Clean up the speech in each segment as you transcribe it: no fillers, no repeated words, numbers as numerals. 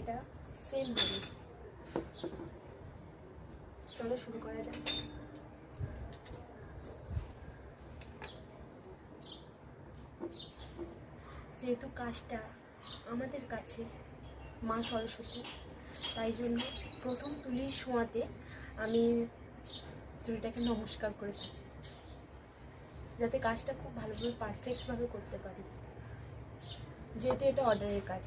এটা সেম হবে। চলো শুরু করা যাক। যেহেতু কাজটা আমাদের কাছে মা সরস্বতী, তাই জন্য প্রথম তুলির ছোঁয়াতে আমি তুলিটাকে নমস্কার করে থাকি, যাতে কাজটা খুব ভালোভাবে পারফেক্টভাবে করতে পারি, যেহেতু এটা অর্ডারের কাজ।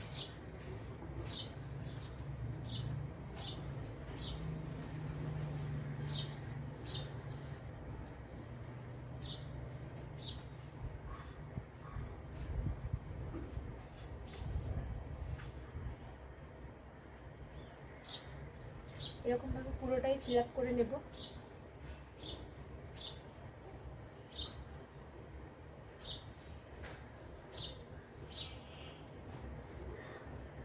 এরকমভাবে পুরোটাই ফিল আপ করে নেব।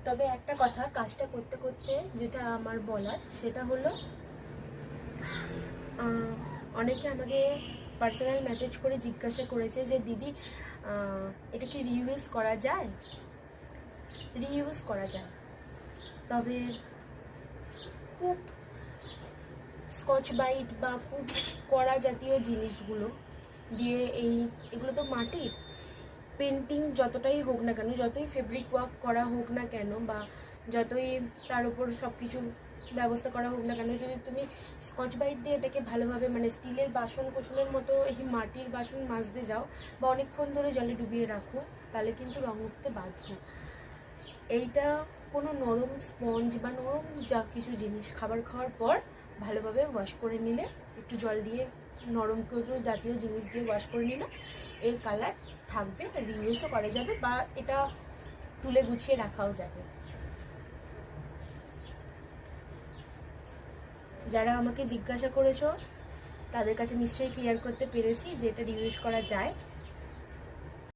তবে একটা কথা, কাজটা করতে করতে যেটা আমার বলার সেটা হলো, অনেকে আমাকে পার্সোনাল মেসেজ করে জিজ্ঞাসা করেছে যে দিদি এটা কি রিইউজ করা যায়? রিইউজ করা যায়, তবে খুব স্কচ বাইট বা খুব কড়া জাতীয় জিনিসগুলো দিয়ে এগুলো তো মাটির, পেন্টিং যতটাই হোক না কেন, যতই ফেব্রিক ওয়ার্ক করা হোক না কেন, বা যতই তার উপর সব কিছু ব্যবস্থা করা হোক না কেন, যদি তুমি স্কচ বাইট দিয়ে এটাকে ভালোভাবে মানে স্টিলের বাসন কোসনের মতো এই মাটির বাসন মাজতে যাও বা অনেকক্ষণ ধরে জলে ডুবিয়ে রাখো, তাহলে কিন্তু রং উঠতে বাধ্য। এইটা কোনো নরম স্পঞ্জ বা নরম যা কিছু জিনিস খাবার খাওয়ার পর ভালোভাবে ওয়াশ করে নিলে, একটু জল দিয়ে নরম কিছু জাতীয় জিনিস দিয়ে ওয়াশ করে নিলে এর কালার থাকবে, রিইউজও করা যাবে বা এটা তুলে গুছিয়ে রাখাও যাবে। যারা আমাকে জিজ্ঞাসা করেছো তাদের কাছে নিশ্চয়ই ক্লিয়ার করতে পেরেছি যে এটা রিইউজ করা যায়।